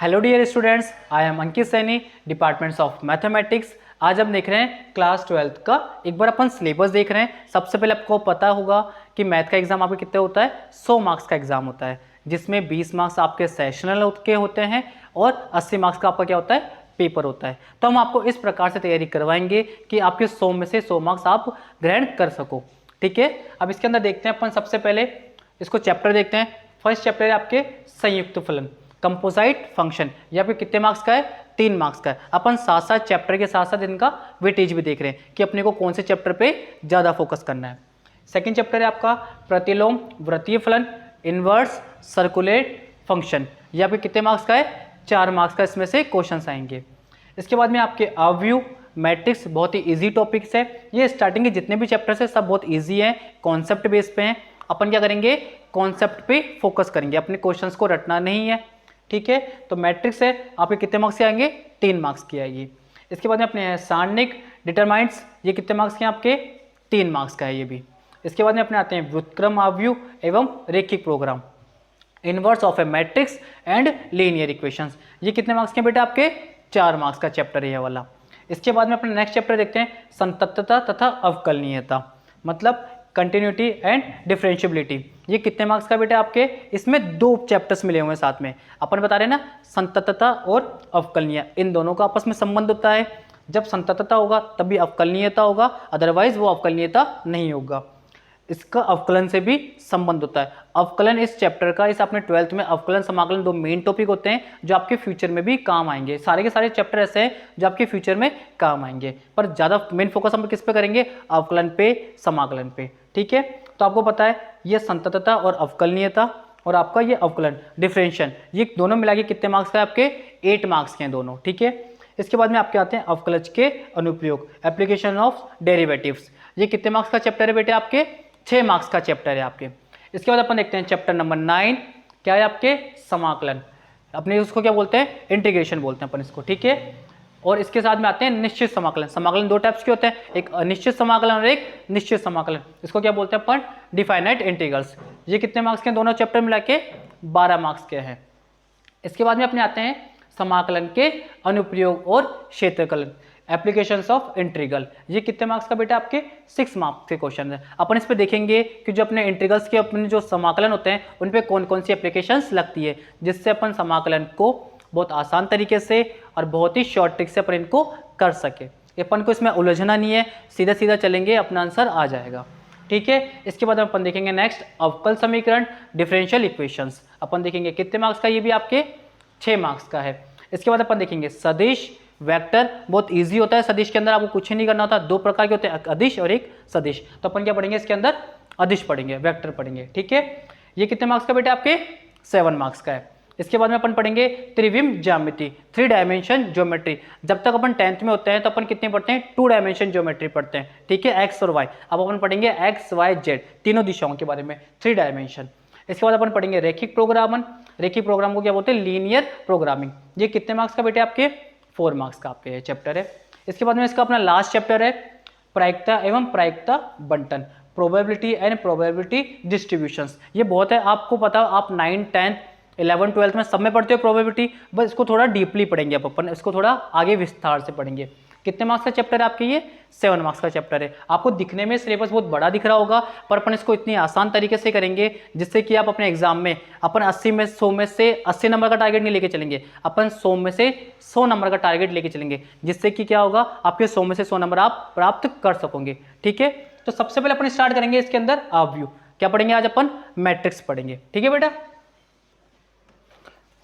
Hello dear students, I am Ankit Saini, departments of mathematics. आज हम देख रहे हैं क्लास 12th का। एक बार अपन सिलेबस देख रहे हैं। सबसे पहले आपको पता होगा कि मैथ का एग्जाम आपके कितने होता है, 100 मार्क्स का एग्जाम होता है, जिसमें 20 मार्क्स आपके सेशनल के होते हैं और 80 मार्क्स का आपका क्या होता है, पेपर होता है। तो हम आपको इस प्रकार से तैयारी करवाएंगे कि आपके 100 में से 100 मार्क्स आप ग्रहण कर सको। ठीक है, अब इसके अंदर देखते हैं अपन सबसे पहले इसको चैप्टर देखते हैं। फर्स्ट चैप्टर है आपके संयुक्त फलन, कंपोजिट फंक्शन। ये आपके कितने मार्क्स का है, 3 मार्क्स का है। अपन साथ साथ चैप्टर के साथ साथ इनका वेटेज भी देख रहे हैं कि अपने को कौन से चैप्टर पे ज़्यादा फोकस करना है। सेकंड चैप्टर है आपका प्रतिलोम वृत्तीय फलन, इनवर्स सर्कुलेट फंक्शन। ये आपके कितने मार्क्स का है, 4 मार्क्स का इसमें से क्वेश्चन आएंगे। इसके बाद में आपके अवयव मैट्रिक्स, बहुत ही इजी टॉपिक्स है। ये स्टार्टिंग के जितने भी चैप्टर्स है सब बहुत इजी हैं, कॉन्सेप्ट बेस पे हैं। अपन क्या करेंगे, कॉन्सेप्ट पे फोकस करेंगे, अपने क्वेश्चंस को रटना नहीं है। ठीक है, तो मैट्रिक्स है आपके कितने मार्क्स के आएंगे, 3 मार्क्स की आएगी। इसके बाद में अपने सारणिक डिटरमाइंट्स, ये कितने मार्क्स के हैं आपके, 3 मार्क्स का है ये भी। इसके बाद में अपने आते हैं व्युत्क्रम अवयव एवं रेखिक program, inverse of a matrix and linear equations. ये कितने मार्क्स के बेटा आपके, 4 मार्क्स का चैप्टर है ये वाला। इसके बाद में अपने नेक्स्ट चैप्टर देखते हैं संततता तथा अवकलनीयता, मतलब कंटिन्यूटी एंड डिफरेंशियबिलिटी। ये कितने मार्क्स का बेटा आपके, इसमें 2 चैप्टर्स मिले हुए हैं साथ में। अपन बता रहे हैं ना, संततता और अवकलनीय, इन दोनों का आपस में संबंध होता है। जब संततता होगा तभी अवकलनीयता होगा, अदरवाइज वो अवकलनीयता नहीं होगा। इसका अवकलन से भी संबंध होता है। अवकलन इस चैप्टर का, इस अपने 12th में अवकलन समाकलन 2 मेन टॉपिक होते हैं जो आपके फ्यूचर में भी काम आएंगे। सारे के सारे चैप्टर ऐसे हैं जो आपके फ्यूचर में काम आएंगे, पर ज़्यादा मेन फोकस हम किस पे करेंगे, अवकलन पे, समाकलन पे। ठीक है, तो आपको पता है ये संततता और अवकलनीयता और आपका ये अवकलन डिफरेंशियल, ये दोनों मिला के कितने मार्क्स का है आपके, 8 मार्क्स के हैं दोनों। ठीक है, इसके बाद में आपके आते हैं अवकलज के अनुप्रयोग, एप्लीकेशन ऑफ डेरिवेटिव्स। ये कितने मार्क्स का चैप्टर है बेटे आपके, 6 मार्क्स का चैप्टर है आपके। इसके बाद अपन देखते हैं चैप्टर नंबर 9, क्या है आपके, समाकलन। अपने उसको क्या बोलते हैं, इंटीग्रेशन बोलते हैं अपन इसको। ठीक है, और इसके साथ में आते हैं निश्चित समाकलन। समाकलन 2 टाइप्स के होते हैं, एक अनिश्चित समाकलन और एक निश्चित समाकलन। इसको क्या बोलते हैं अपन, डिफाइनाइट इंटीग्रल्स। ये कितने मार्क्स के हैं, दोनों चैप्टर मिला के 12 मार्क्स के हैं। इसके बाद में अपने आते हैं समाकलन के अनुप्रयोग और क्षेत्रकलन, एप्लीकेशंस ऑफ इंटीग्रल। ये कितने मार्क्स का बेटा आपके, 6 मार्क्स के क्वेश्चन है। अपन इस पे देखेंगे कि जो अपने इंटीग्रल्स के अपने जो समाकलन होते हैं उन पे कौन कौन सी एप्लीकेशंस लगती है, जिससे अपन समाकलन को बहुत आसान तरीके से और बहुत ही शॉर्ट ट्रिक से अपन इनको कर सके। अपन को इसमें उलझना नहीं है, सीधा सीधा चलेंगे, अपना आंसर आ जाएगा। ठीक है, इसके बाद अपन देखेंगे नेक्स्ट अवकल समीकरण, डिफरेंशियल इक्वेशंस। अपन देखेंगे कितने मार्क्स का, ये भी आपके 6 मार्क्स का है। इसके बाद अपन देखेंगे सदिश वेक्टर, बहुत इजी होता है। सदिश के अंदर आपको कुछ नहीं करना होता, 2 प्रकार के होते हैं, अदिश और एक सदिश। तो अपन क्या पढ़ेंगे इसके अंदर, अदिश पढ़ेंगे, वेक्टर पढ़ेंगे। ठीक है, ये कितने मार्क्स का बेटे आपके, 7 मार्क्स का है। इसके बाद में अपन पढ़ेंगे त्रिविम ज्यामिति, 3 डायमेंशन ज्योमेट्री। जब तक अपन 10th में होते हैं तो अपन कितने पढ़ते हैं, 2 डायमेंशन ज्योमेट्री पढ़ते हैं। ठीक है, एक्स और वाई। अब अपन पढ़ेंगे एक्स वाई जेड, तीनों दिशाओं के बारे में, 3 डायमेंशन। इसके बाद अपन पढ़ेंगे रैखिक प्रोग्रामन। रैखिक प्रोग्राम को क्या बोलते हैं, लीनियर प्रोग्रामिंग। ये कितने मार्क्स का बेटे आपके, 4 मार्क्स का आपके चैप्टर है। इसके बाद में इसका अपना लास्ट चैप्टर है प्रायिकता एवं प्रायिकता बंटन, प्रोबेबिलिटी एंड प्रोबेबिलिटी डिस्ट्रीब्यूशंस। ये बहुत है, आपको पता, आप 9, 10, 11, 12 में सब में पढ़ते हो प्रोबेबिलिटी, बस इसको थोड़ा डीपली पढ़ेंगे अपन, इसको थोड़ा आगे विस्तार से पढ़ेंगे। कितने मार्क्स का चैप्टर है आपके, ये 7 मार्क्स का चैप्टर है। आपको दिखने में सिलेबस बहुत बड़ा दिख रहा होगा, पर अपन इसको इतनी आसान तरीके से करेंगे जिससे कि आप अपने एग्जाम में, अपन 80 में 100 में से 80 नंबर का टारगेट नहीं लेके चलेंगे, अपन 100 में से 100 नंबर का टारगेट लेके चलेंगे, जिससे कि क्या होगा, आपके 100 में से 100 नंबर आप प्राप्त कर सकोगे। ठीक है, तो सबसे पहले अपन स्टार्ट करेंगे इसके अंदर अवयव। क्या पढ़ेंगे आज अपन, मैट्रिक्स पढ़ेंगे। ठीक है बेटा,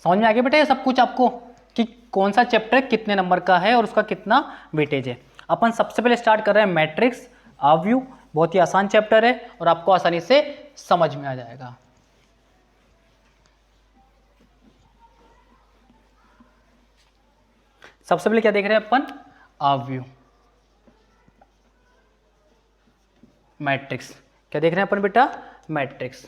समझ में आ गया बेटा ये सब कुछ आपको कि कौन सा चैप्टर कितने नंबर का है और उसका कितना वेटेज है। अपन सबसे पहले स्टार्ट कर रहे हैं मैट्रिक्स अवयव। बहुत ही आसान चैप्टर है और आपको आसानी से समझ में आ जाएगा। सबसे पहले क्या देख रहे हैं अपन, अवयव मैट्रिक्स। क्या देख रहे हैं अपन बेटा, मैट्रिक्स।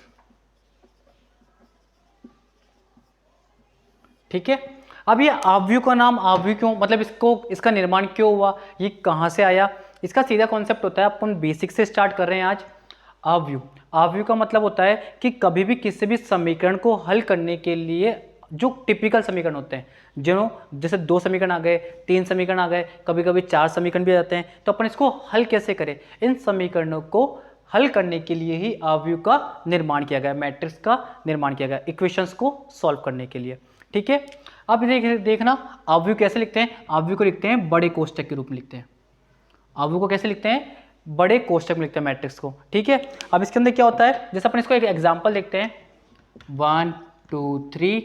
ठीक है, अब ये अवयव का नाम अवयव क्यों, मतलब इसका निर्माण क्यों हुआ, ये कहाँ से आया, इसका सीधा कॉन्सेप्ट होता है, अपन बेसिक से स्टार्ट कर रहे हैं आज। अवयव, अवयव का मतलब होता है कि कभी भी किसी भी समीकरण को हल करने के लिए जो टिपिकल समीकरण होते हैं, जो जैसे 2 समीकरण आ गए, 3 समीकरण आ गए, कभी कभी 4 समीकरण भी आ जाते हैं, तो अपन इसको हल कैसे करें? इन समीकरणों को हल करने के लिए ही अवयव का निर्माण किया गया, मैट्रिक्स का निर्माण किया गया, इक्वेशंस को सॉल्व करने के लिए। ठीक है, अब देखना अवयव कैसे लिखते हैं। अवयव को लिखते हैं बड़े कोष्टक के रूप में लिखते हैं। अवयव को कैसे लिखते हैं? बड़े कोष्टक में लिखते हैं मैट्रिक्स को। ठीक है, अब इसके अंदर क्या होता है, जैसे अपन इसको एक एग्जांपल देखते हैं, 1 2 3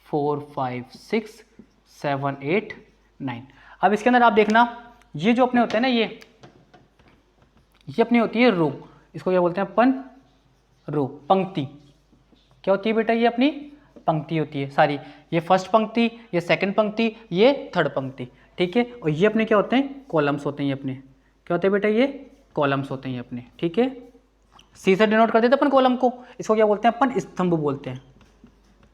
4 5 6 7 8 9। अब इसके अंदर आप देखना, ये जो अपने होते हैं ना, ये अपनी होती है रो, इसको क्या बोलते हैं अपन? रो, पंक्ति। क्या होती है बेटा? ये अपनी पंक्ति होती है सारी, ये फर्स्ट पंक्ति, ये सेकंड पंक्ति, ये थर्ड पंक्ति। ठीक है, और ये अपने क्या होते हैं? कॉलम्स होते हैं। ये अपने क्या होते हैं बेटा? ये कॉलम्स होते हैं ये अपने। ठीक है, सी से डिनोट कर देते हैं अपन कॉलम को, इसको क्या बोलते हैं अपन? स्तंभ बोलते हैं।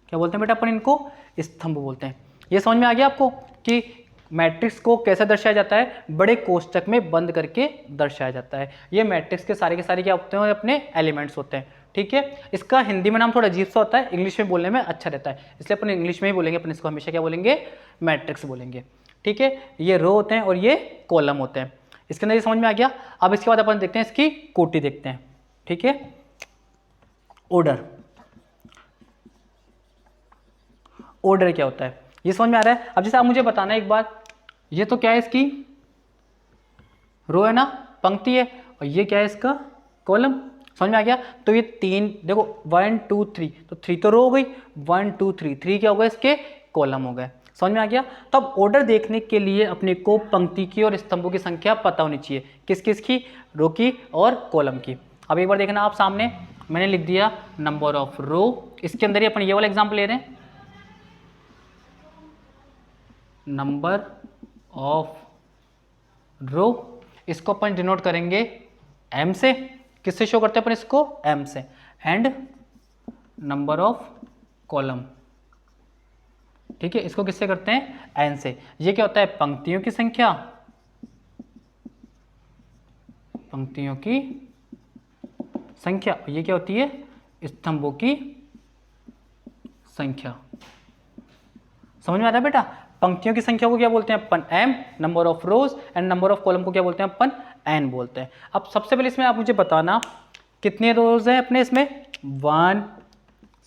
क्या बोलते हैं बेटा अपन इनको? स्तंभ बोलते हैं। ये समझ में आ गया आपको कि मैट्रिक्स को कैसे दर्शाया जाता है? बड़े कोष्टक में बंद करके दर्शाया जाता है। ये मैट्रिक्स के सारे क्या होते हैं? अपने एलिमेंट्स होते हैं। ठीक है, इसका हिंदी में नाम थोड़ा अजीब सा होता है, इंग्लिश में बोलने में अच्छा रहता है, इसलिए अपन इंग्लिश में ही बोलेंगे। अपन इसको हमेशा क्या बोलेंगे? मैट्रिक्स बोलेंगे। ठीक है, ये रो होते हैं और ये कॉलम होते हैं। इसके अंदर ये समझ में आ गया। अब इसके बाद अपन देखते हैं इसकी कोटि देखते हैं। ठीक है, ऑर्डर। ऑर्डर क्या होता है ये समझ में आ रहा है। अब जैसे आप मुझे बताना एक बार, ये तो क्या है? इसकी रो है ना, पंक्ति है, और ये क्या है? इसका कॉलम। समझ में आ गया। तो ये 3 देखो, 1 2 3, तो 3 तो रो हो गई, 1 2 3, 3 क्या हो गया? इसके कॉलम हो गए। समझ में आ गया। तो अब ऑर्डर देखने के लिए अपने को पंक्ति की और स्तंभों की संख्या पता होनी चाहिए। किस किस की? रो की और कॉलम की। अब एक बार देखना आप सामने, मैंने लिख दिया नंबर ऑफ रो। इसके अंदर ही अपन ये वाला एग्जाम्पल ले रहे हैं, नंबर ऑफ रो। इसको अपन डिनोट करेंगे m से। किससे शो करते हैं अपन इसको? m से। एंड नंबर ऑफ कॉलम, ठीक है, इसको किससे करते हैं? n से। ये क्या होता है? पंक्तियों की संख्या, पंक्तियों की संख्या। ये क्या होती है? स्तंभों की संख्या। समझ में आ रहा है बेटा? पंक्तियों की संख्या को क्या बोलते हैं अपन? m। Number of rose and number of column को क्या बोलते हैं अपन? n बोलते हैं। अब सबसे पहले इसमें आप मुझे बताना कितने रोज हैं अपने इसमें? 1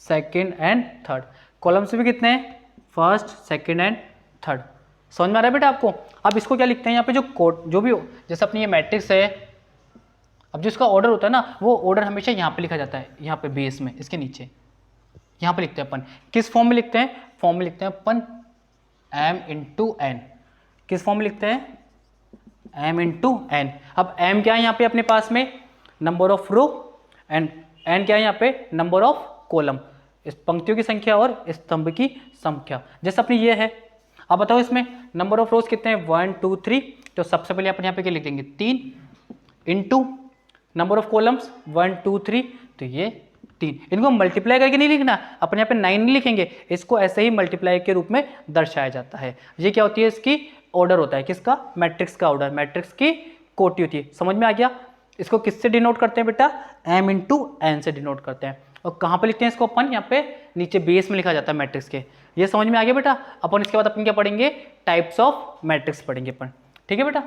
2 एंड 3। कॉलम्स भी कितने हैं? 1st 2nd and 3rd। समझ में आ रहा है बेटा आपको? अब इसको क्या लिखते हैं यहाँ पे? जो कोड जो भी जैसे अपनी ये मैट्रिक्स है, अब जिसका ऑर्डर होता है ना, वो ऑर्डर हमेशा यहाँ पे लिखा जाता है, यहाँ पे बेस में, इसके नीचे यहाँ पे लिखते हैं अपन। किस फॉर्म में लिखते हैं? फॉर्म में लिखते हैं अपन m इंटू एन। किस फॉर्म में लिखते हैं? m into N. अब m क्या है यहाँ पे अपने पास में? Number of row, and n क्या है यहाँ पे? Number of column. इस पंक्तियों की संख्या और स्तंभ की संख्या। जैसे अपनी ये है, अब बताओ इसमें नंबर ऑफ रोज कितने हैं? 1 2 3। तो सबसे पहले अपन यहाँ पे क्या लिख देंगे? 3 इंटू नंबर ऑफ कॉलम्स 1 2 3, तो ये 3। इनको मल्टीप्लाई करके नहीं लिखना, अपन यहाँ पे 9 नहीं लिखेंगे, इसको ऐसे ही मल्टीप्लाई के रूप में दर्शाया जाता है। ये क्या होती है? इसकी ऑर्डर होता है। किसका? मैट्रिक्स का ऑर्डर, मैट्रिक्स की कोटि होती है। समझ में आ गया? इसको किससे डिनोट करते हैं बेटा? m इंटू एन से डिनोट करते हैं। और कहाँ पे लिखते हैं इसको अपन? यहाँ पे नीचे बेस में लिखा जाता है मैट्रिक्स के। ये समझ में आ गया बेटा? अपन इसके बाद अपन क्या पढ़ेंगे? टाइप्स ऑफ मैट्रिक्स पढ़ेंगे अपन। ठीक है बेटा?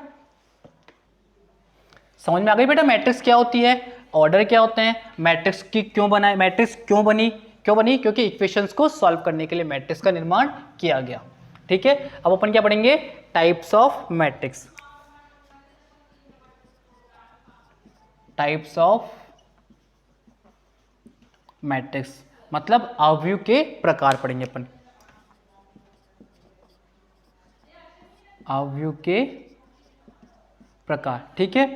समझ में आ गई बेटा मैट्रिक्स क्या होती है, ऑर्डर क्या होते हैं, मैट्रिक्स की क्यों बनाए, मैट्रिक्स क्यों बनी? क्योंकि इक्वेशंस को सॉल्व करने के लिए मैट्रिक्स का निर्माण किया गया। ठीक है, अब अपन क्या पढ़ेंगे? Types of matrix. Types of matrix मतलब अवयव के प्रकार पढ़ेंगे अपन। अवयव के प्रकार। ठीक है,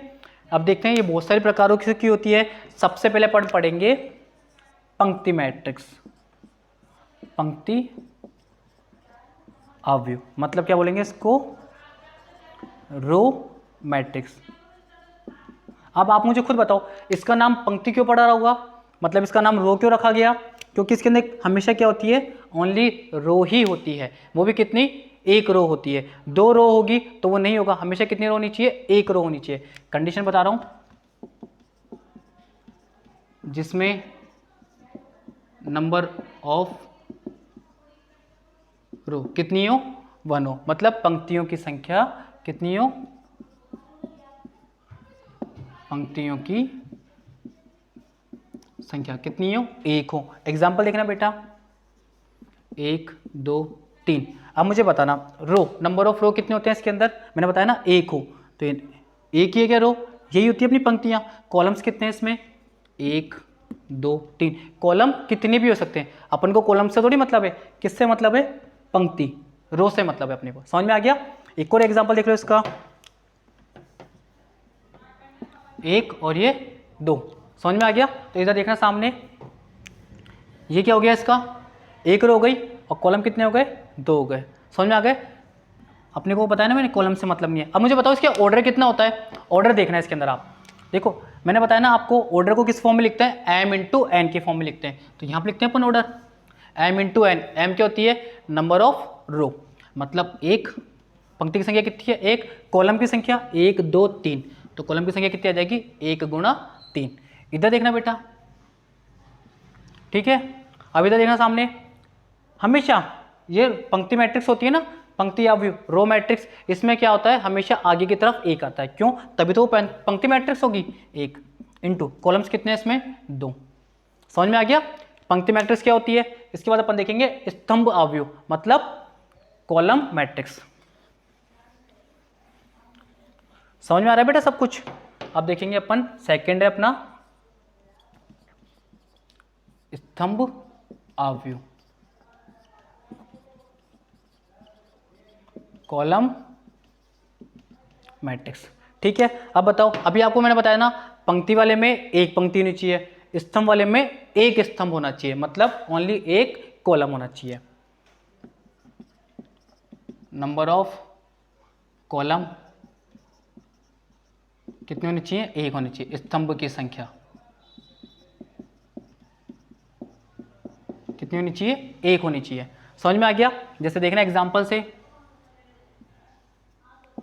अब देखते हैं ये बहुत सारे प्रकारों की होती है। सबसे पहले अपन पढ़ेंगे पंक्ति मैट्रिक्स। पंक्ति अवयव मतलब क्या बोलेंगे इसको? Row matrix. अब आप मुझे खुद बताओ, इसका नाम पंक्ति क्यों पड़ा रहा होगा? मतलब इसका नाम रो क्यों रखा गया? क्योंकि इसके अंदर हमेशा क्या होती है? ओनली रो ही होती है। वो भी कितनी? एक रो होती है। 2 रो होगी तो वो नहीं होगा, हमेशा कितनी रो होनी चाहिए? 1 रो होनी चाहिए। कंडीशन बता रहा हूं, जिसमें नंबर ऑफ रो कितनी हो, 1 हो, मतलब पंक्तियों की संख्या कितनी हो, पंक्तियों की संख्या कितनी हो, 1 हो। एग्जाम्पल देखना बेटा, 1 2 3। अब मुझे बताना रो, नंबर ऑफ रो कितने होते हैं इसके अंदर, मैंने बताया ना 1 हो, तो एक ही है क्या रो, यही होती है अपनी पंक्तियां। कॉलम्स कितने हैं इसमें, 1 2 3। कॉलम कितने भी हो सकते हैं, अपन को कॉलम से थोड़ी मतलब है, किससे मतलब है, पंक्ति, रो से मतलब है अपने को। समझ में आ गया। एक और एग्जांपल देख लो इसका, 1 और ये 2, समझ में आ गया। तो इधर देखना सामने, ये क्या हो गया इसका, 1 रो हो गई और कॉलम कितने हो गए, 2 हो गए। समझ में आ गए। अपने को बताया ना मैंने कॉलम से मतलब नहीं है। अब मुझे बताओ इसके ऑर्डर कितना होता है, ऑर्डर देखना है इसके अंदर। आप देखो मैंने बताया ना आपको, ऑर्डर को किस फॉर्म में लिखते हैं, m इंटू एन के फॉर्म में लिखते हैं। तो यहाँ पे लिखते हैं अपन order m into n. M क्या होती है, नंबर ऑफ रो, मतलब एक पंक्ति की संख्या कितनी है, एक, कॉलम की संख्या 1 2 3, तो कॉलम की संख्या कितनी आ जाएगी, 1 गुणा 3। इधर देखना बेटा, ठीक है। अब इधर देखना सामने, हमेशा ये पंक्ति मैट्रिक्स होती है ना, पंक्ति या व्यू रो मैट्रिक्स, इसमें क्या होता है, हमेशा आगे की तरफ 1 आता है। क्यों, तभी तो वो पंक्ति मैट्रिक्स होगी। 1 इंटू कॉलम्स कितने हैं इसमें, 2। समझ में आ गया। पंक्ति मैट्रिक्स क्या होती है। इसके बाद अपन देखेंगे स्तंभ आव्यूह, मतलब कॉलम मैट्रिक्स। समझ में आ रहा है बेटा सब कुछ। अब देखेंगे अपन, सेकंड है अपना स्तंभ आव्यूह, कॉलम मैट्रिक्स। ठीक है। अब बताओ, अभी आपको मैंने बताया ना, पंक्ति वाले में एक पंक्ति होनी चाहिए, स्तंभ वाले में एक स्तंभ होना चाहिए, मतलब ओनली एक कॉलम होना चाहिए। नंबर ऑफ कॉलम कितनी होनी चाहिए, एक होनी चाहिए। स्तंभ की संख्या कितनी होनी चाहिए, एक होनी चाहिए। समझ में आ गया। जैसे देखना एग्जांपल से,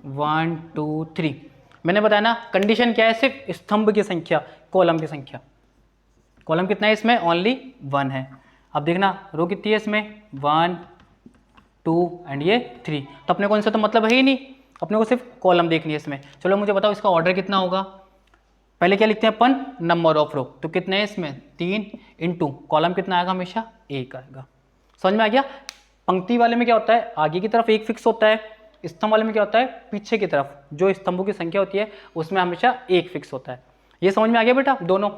1 2 3, मैंने बताया ना कंडीशन क्या है, सिर्फ स्तंभ की संख्या, कॉलम की संख्या। कॉलम कितना है इसमें, ओनली 1 है। अब देखना रो कितनी है इसमें, 1 2 एंड ये 3। तो अपने को इनसे तो मतलब है ही नहीं, अपने को सिर्फ कॉलम देखनी है इसमें। चलो मुझे बताओ इसका ऑर्डर कितना होगा। पहले क्या लिखते हैं अपन, नंबर ऑफ रो, तो कितने हैं इसमें 3 इंटू कॉलम कितना आएगा, हमेशा 1 आएगा। समझ में आ गया। पंक्ति वाले में क्या होता है, आगे की तरफ 1 फिक्स होता है, स्तंभ वाले में क्या होता है, पीछे की तरफ जो स्तंभों की संख्या होती है उसमें हमेशा 1 फिक्स होता है। ये समझ में आ गया बेटा दोनों।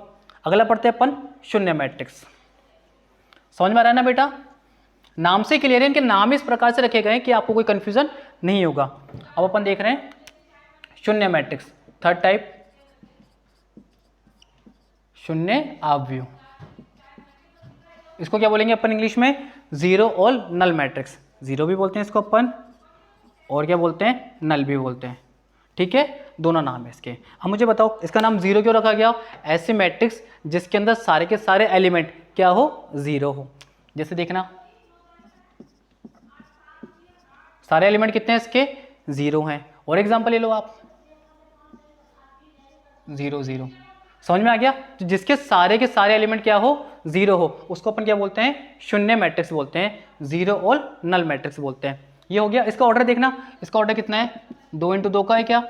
अगला पढ़ते हैं अपन शून्य मैट्रिक्स। समझ में आ रहा है ना बेटा। नाम से क्लियर है, इनके नाम इस प्रकार से रखे गए हैं कि आपको कोई कंफ्यूजन नहीं होगा। अब अपन देख रहे हैं शून्य मैट्रिक्स, थर्ड टाइप, शून्य आव्यूह। इसको क्या बोलेंगे अपन इंग्लिश में, जीरो और नल मैट्रिक्स। जीरो भी बोलते हैं इसको अपन, और क्या बोलते हैं, नल भी बोलते हैं। ठीक है, दोनों नाम है इसके। अब मुझे बताओ इसका नाम जीरो क्यों रखा गया। ऐसे मैट्रिक्स जिसके अंदर सारे के सारे एलिमेंट क्या हो, जीरो हो। जैसे देखना सारे एलिमेंट कितने हैं इसके, जीरो हैं। और एग्जांपल ले लो आप, 0 0। समझ में आ गया। तो जिसके सारे के सारे एलिमेंट क्या हो, जीरो हो, उसको अपन क्या बोलते हैं, शून्य मैट्रिक्स बोलते हैं, जीरो और नल मैट्रिक्स बोलते हैं। ये हो गया। इसका ऑर्डर देखना, इसका ऑर्डर कितना है, 2 इंटू 2 का है क्या।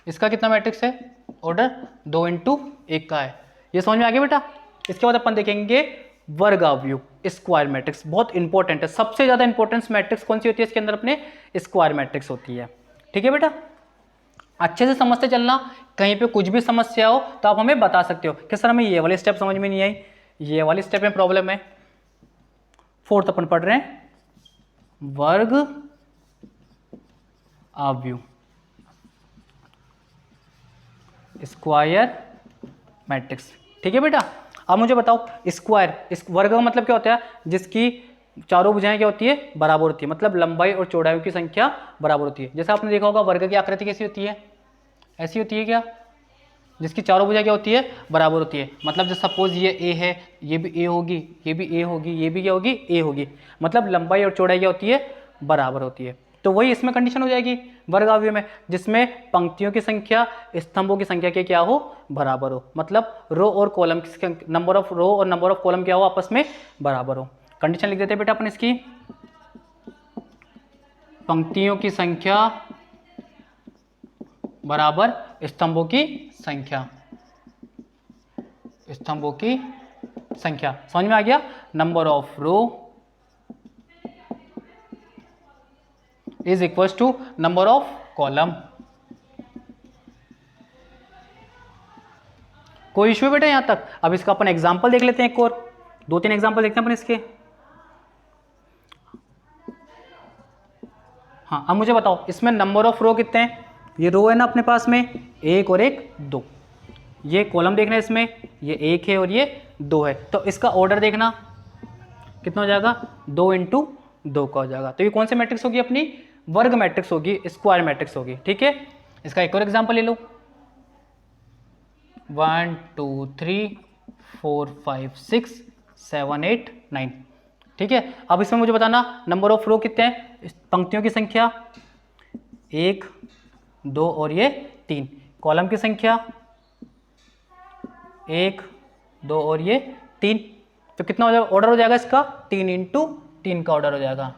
इसका कितना मैट्रिक्स है, ऑर्डर 2 इंटू 1 का है। ये समझ में आ गया बेटा। इसके बाद अपन देखेंगे वर्ग आव्यूह, स्क्वायर मैट्रिक्स। बहुत इंपॉर्टेंट है, सबसे ज्यादा इंपॉर्टेंस मैट्रिक्स कौन सी होती है इसके अंदर, अपने स्क्वायर मैट्रिक्स होती है। ठीक है बेटा, अच्छे से समझते चलना। कहीं पे कुछ भी समस्या हो तो आप हमें बता सकते हो कि सर हमें ये वाली स्टेप समझ में नहीं आई, ये वाली स्टेप में प्रॉब्लम है। फोर्थ अपन पढ़ रहे हैं वर्ग आव्यूह, स्क्वायर मैट्रिक्स। ठीक है बेटा। अब मुझे बताओ स्क्वायर, इस वर्ग का मतलब क्या होता है, जिसकी चारों भुजाएं क्या होती है, बराबर होती है, मतलब लंबाई और चौड़ाई की संख्या बराबर होती है। जैसे आपने देखा होगा वर्ग की आकृति कैसी होती है, ऐसी होती है क्या, जिसकी चारों भुजाएं क्या होती है, बराबर होती है। मतलब जैसे सपोज ये ए है, ये भी ए होगी, ये भी ए होगी, ये भी क्या होगी, ए होगी, मतलब लंबाई और चौड़ाई क्या होती है, बराबर होती है। तो वही इसमें कंडीशन हो जाएगी वर्ग आव्यूह में, जिसमें पंक्तियों की संख्या स्तंभों की संख्या के क्या हो, बराबर हो, मतलब रो और कॉलम की नंबर ऑफ रो और नंबर ऑफ कॉलम क्या हो, आपस में बराबर हो। कंडीशन लिख देते हैं बेटा अपन इसकी, पंक्तियों की संख्या बराबर स्तंभों की संख्या, स्तंभों की संख्या। समझ में आ गया? Number of row is equal to number of column. कोई इश्यू है बेटा यहां तक? अब इसका अपन एग्जांपल देख लेते हैं, एक और 2-3 एग्जांपल देखते हैं अपन इसके। हाँ, अब मुझे बताओ इसमें नंबर ऑफ रो कितने हैं? ये रो है ना अपने पास में, 1 और 1 2। ये कॉलम देखना है इसमें, ये 1 है और ये 2 है। तो इसका ऑर्डर देखना कितना हो जाएगा, 2 × 2 का हो जाएगा। तो ये कौन सी मैट्रिक्स होगी अपनी? वर्ग मैट्रिक्स होगी, स्क्वायर मैट्रिक्स होगी। ठीक है, इसका एक और एग्जांपल ले लो। 1 2 3 4 5 6 7 8 9। ठीक है, अब इसमें मुझे बताना नंबर ऑफ रो कितने हैं? पंक्तियों की संख्या 1 2 और ये 3। कॉलम की संख्या 1 2 और ये 3। तो कितना हो जाएगा ऑर्डर हो जाएगा इसका? 3 × 3 का ऑर्डर हो जाएगा।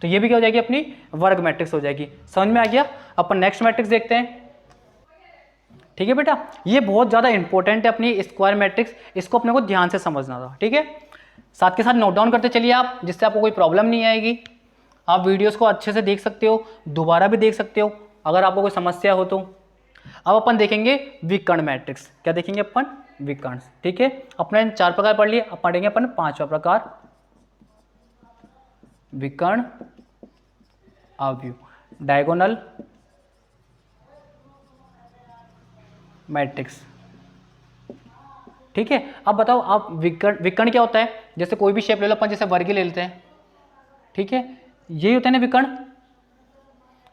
तो ये भी क्या हो जाएगी अपनी वर्ग मैट्रिक्स हो जाएगी। समझ में आ गया? अपन नेक्स्ट मैट्रिक्स देखते हैं। ठीक है बेटा, ये बहुत ज़्यादा इंपॉर्टेंट है अपनी स्क्वायर मैट्रिक्स, इसको अपने को ध्यान से समझना था। ठीक है, साथ के साथ नोट डाउन करते चलिए आप, जिससे आपको कोई प्रॉब्लम नहीं आएगी। आप वीडियोस को अच्छे से देख सकते हो, दोबारा भी देख सकते हो अगर आपको कोई समस्या हो तो। अब अपन देखेंगे विकर्ण मैट्रिक्स। क्या देखेंगे अपन? विकर्ण। ठीक है, अपने 4 प्रकार पढ़ लिए, अब पढ़ेंगे अपन 5वां प्रकार, विकर्ण अवयव, डायगोनल मैट्रिक्स। ठीक है, अब बताओ आप विकर्ण क्या होता है? जैसे कोई भी शेप ले लो अपन, जैसे वर्ग ले लेते हैं। ठीक है, यही होता है ना विकर्ण।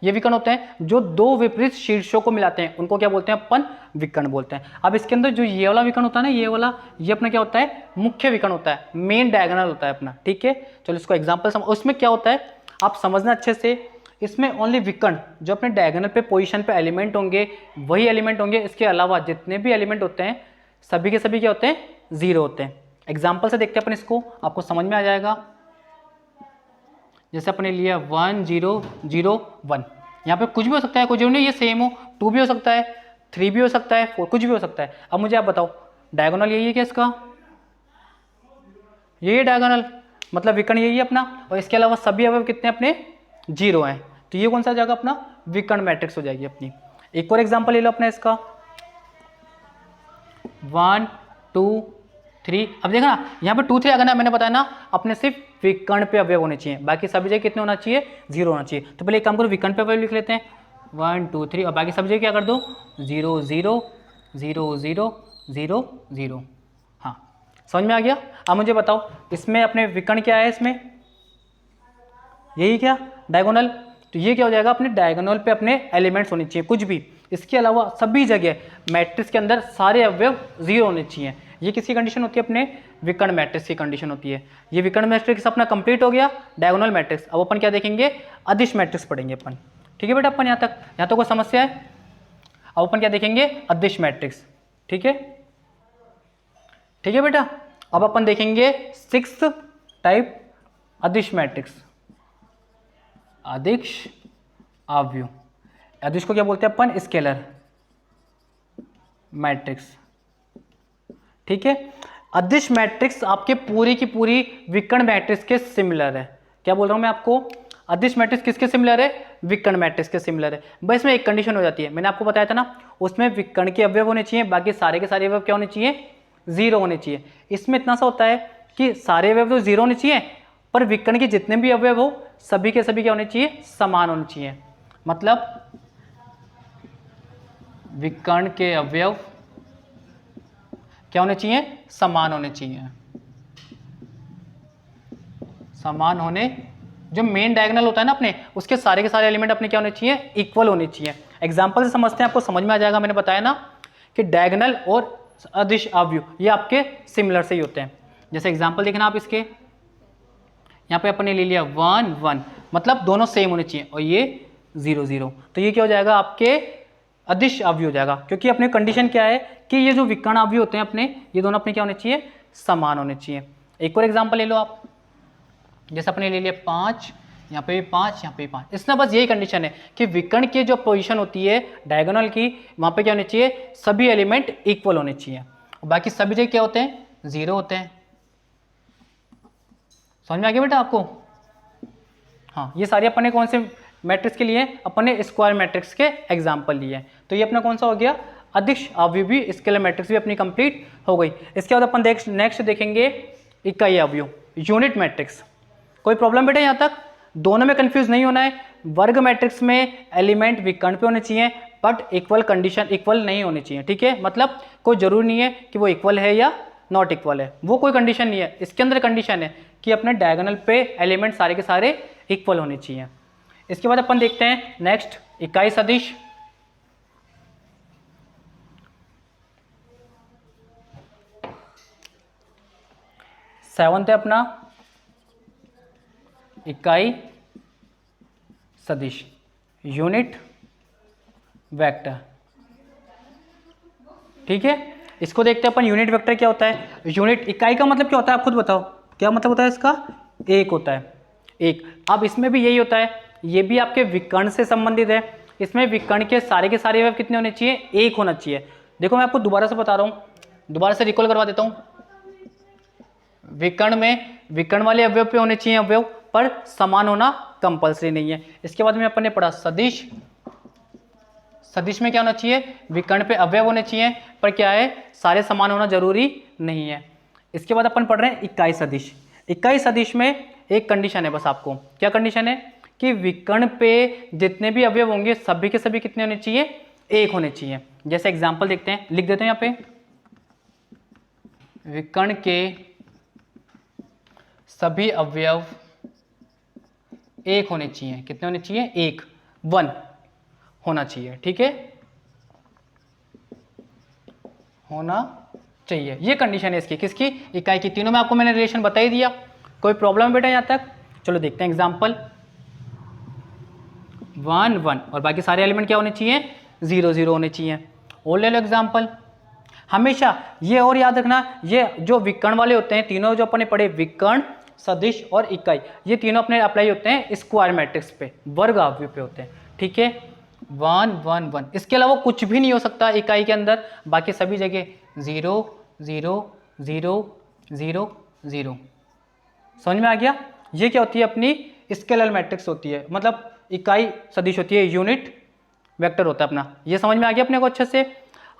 ये विकर्ण होते हैं जो 2 विपरीत शीर्षों को मिलाते हैं, उनको क्या बोलते हैं अपन? विकर्ण बोलते हैं। अब इसके अंदर जो ये वाला विकर्ण होता है ना, ये वाला, ये अपना क्या होता है? मुख्य विकर्ण होता है, मेन डायगोनल होता है अपना। ठीक है, चलो इसको एग्जाम्पल उसमें क्या होता है आप समझना अच्छे से। इसमें ओनली विकर्ण जो अपने डायगोनल पे पोजीशन पे एलिमेंट होंगे वही एलिमेंट होंगे, इसके अलावा जितने भी एलिमेंट होते हैं सभी के सभी क्या होते हैं? 0 होते हैं। एग्जाम्पल से देखते हैं अपन इसको, आपको समझ में आ जाएगा। जैसे अपने लिया 1 0 0 1, यहाँ पे कुछ भी हो सकता है, कुछ नहीं ये सेम हो, 2 भी हो सकता है, 3 भी हो सकता है, 4 कुछ भी हो सकता है। अब मुझे आप बताओ डायगोनल यही है क्या इसका? यही है डायगोनल, मतलब विकर्ण यही है अपना, और इसके अलावा सभी अवयव कितने अपने? 0 हैं। तो ये कौन सा जाएगा अपना? विकर्ण मैट्रिक्स हो जाएगी अपनी। एक और एग्जाम्पल ले लो अपना इसका 1 2 3। अब देखना यहाँ पे 2 3 अगर ना मैंने बताया ना, अपने सिर्फ विकर्ण पे अवयव होने चाहिए, बाकी सभी जगह कितने होना चाहिए? 0 होना चाहिए। तो पहले एक काम करो, विकर्ण पे अवयव लिख लेते हैं 1 2 3, और बाकी सभी जगह क्या कर दो? 0 0 0 0 0 0। हाँ, समझ में आ गया? अब मुझे बताओ इसमें अपने विकर्ण क्या है? इसमें यही क्या? डायगोनल। तो ये क्या हो जाएगा? अपने डायगोनल पे अपने एलिमेंट्स होने चाहिए कुछ भी, इसके अलावा सभी जगह मैट्रिक्स के अंदर सारे अवयव 0 होने चाहिए। ये किसकी कंडीशन होती है? अपने विकर्ण मैट्रिक्स की कंडीशन होती है। ये विकर्ण मैट्रिक्स अपना कंप्लीट हो गया, डायगोनल मैट्रिक्स। अब अपन क्या देखेंगे? अदिश मैट्रिक्स पढ़ेंगे अपन। ठीक है बेटा, अपन यहाँ तक कोई समस्या है? अब अपन क्या देखेंगे? अदिश मैट्रिक्स। ठीक है, ठीक है बेटा। अब अपन देखेंगे 6th टाइप अदिश मैट्रिक्स, अदिश अवयव। अदिश को क्या बोलते हैं अपन? Scalar matrix. ठीक है, अदिश मैट्रिक्स आपके पूरी की पूरी विकर्ण मैट्रिक्स के सिमिलर है। क्या बोल रहा हूं मैं आपको? अदिश मैट्रिक्स किसके सिमिलर है? विकर्ण मैट्रिक्स के सिमिलर है। बस इसमें एक कंडीशन हो जाती है, मैंने आपको बताया था ना, उसमें विकर्ण के अवयव होने चाहिए, बाकी सारे के सारे अवयव क्या होने चाहिए? 0 होने चाहिए। इसमें इतना सा होता है कि सारे अवयव तो 0 होने चाहिए, पर विकर्ण के जितने भी अवयव हो सभी के सभी क्या होने चाहिए? समान होने चाहिए। मतलब विकर्ण के अवयव क्या होने चाहिए? समान होने चाहिए। समान होने, जो मेन डायगोनल होता है ना अपने, उसके सारे के सारे एलिमेंट अपने क्या होने चाहिए? इक्वल होने चाहिए। एग्जांपल से समझते हैं, आपको समझ में आ जाएगा। मैंने बताया ना कि डायगोनल और अदिश अवयव ये आपके सिमिलर से ही होते हैं। जैसे एग्जांपल देखना आप इसके, यहाँ पे अपने ले लिया 1 1, मतलब दोनों सेम होने चाहिए, और ये 0 0। तो ये क्या हो जाएगा? आपके अदिश अवयव हो जाएगा, क्योंकि अपने कंडीशन क्या है कि ये जो विकर्ण अवयव होते हैं अपने, ये दोनों अपने क्या होने चाहिए? समान होने चाहिए। एक और एग्जांपल ले लो आप, जैसे अपने ले लिया 5 यहाँ पे भी 5, यहाँ पे भी 5। इसमें बस यही कंडीशन है कि विकर्ण की जो पोजीशन होती है डायगोनल की, वहाँ पे क्या होनी चाहिए, सभी एलिमेंट इक्वल होने चाहिए, और बाकी सभी जगह क्या होते हैं, 0 होते हैं। समझ में आ गया बेटा आपको? हाँ, ये सारी अपने कौन से मैट्रिक्स के लिए, अपने स्क्वायर मैट्रिक्स के एग्जाम्पल लिए हैं। तो ये अपना कौन सा हो गया, अदिश अवयवी स्केलर मैट्रिक्स भी अपनी कंप्लीट हो गई। इसके बाद अपन नेक्स्ट देखेंगे इकाई अवयव, यूनिट मैट्रिक्स। कोई प्रॉब्लम बेटा यहाँ तक? दोनों में कंफ्यूज नहीं होना है। वर्ग मैट्रिक्स में एलिमेंट विकर्ण पे होने चाहिए, बट इक्वल कंडीशन इक्वल नहीं होनी चाहिए, ठीक है? मतलब कोई जरूरी नहीं है कि वो इक्वल है या नॉट इक्वल है, वो कोई कंडीशन नहीं है। इसके अंदर कंडीशन है कि अपने डायगोनल पे एलिमेंट सारे के सारे इक्वल होने चाहिए। इसके बाद अपन देखते हैं नेक्स्ट इकाई सदिश। सेवंथ है अपना इकाई सदिश, यूनिट वेक्टर, ठीक है? इसको देखते हैं अपन, यूनिट वेक्टर क्या होता है। यूनिट इकाई का मतलब क्या होता है, आप खुद बताओ क्या मतलब होता है इसका? एक होता है, एक। अब इसमें भी यही होता है, ये भी आपके विकर्ण से संबंधित है। इसमें विकर्ण के सारे अवयव कितने होने चाहिए, एक होना चाहिए। देखो मैं आपको दोबारा से बता रहा हूँ, दोबारा से रिकॉल करवा देता हूँ। विकर्ण में विकर्ण वाले अवयव पे होने चाहिए अवयव, पर समान होना कंपलसरी नहीं है। इसके बाद में अपन ने पढ़ा सदिश। सदिश में क्या होना चाहिए, विकर्ण पे अवयव होने चाहिए, पर क्या है, सारे समान होना जरूरी नहीं है। इसके बाद अपन पढ़ रहे हैं इकाई सदिश। इकाई सदिश में एक कंडीशन है बस आपको, क्या कंडीशन है, कि विकर्ण पे जितने भी अवयव होंगे सभी के सभी कितने होने चाहिए, एक होने चाहिए। जैसे एग्जांपल देखते हैं, लिख देते हैं यहाँ पे, विकर्ण के सभी अवयव एक होने चाहिए। कितने होने चाहिए, एक, 1 होना चाहिए, ठीक है, होना चाहिए। ये कंडीशन है इसकी, किसकी, इकाई की। तीनों में आपको मैंने रिलेशन बता ही दिया। कोई प्रॉब्लम बेटा यहाँ तक? चलो देखते हैं एग्जांपल। 1 1 और बाकी सारे एलिमेंट क्या होने चाहिए, 0 0 होने चाहिए। और ले लो एग्जांपल। हमेशा ये और याद रखना, ये जो विकर्ण वाले होते हैं तीनों जो अपने पढ़े, विकर्ण, सदिश और इकाई, ये तीनों अपने अप्लाई होते हैं स्क्वायर मैट्रिक्स पे, वर्ग अवयव पे होते हैं, ठीक है। 1 1 1, इसके अलावा कुछ भी नहीं हो सकता इकाई के अंदर, बाकी सभी जगह 0 0 0 0 0। समझ में आ गया? ये क्या होती है, अपनी स्केलर मैट्रिक्स होती है, मतलब इकाई सदिश होती है, यूनिट वेक्टर होता है अपना। ये समझ में आ गया अपने को अच्छे से?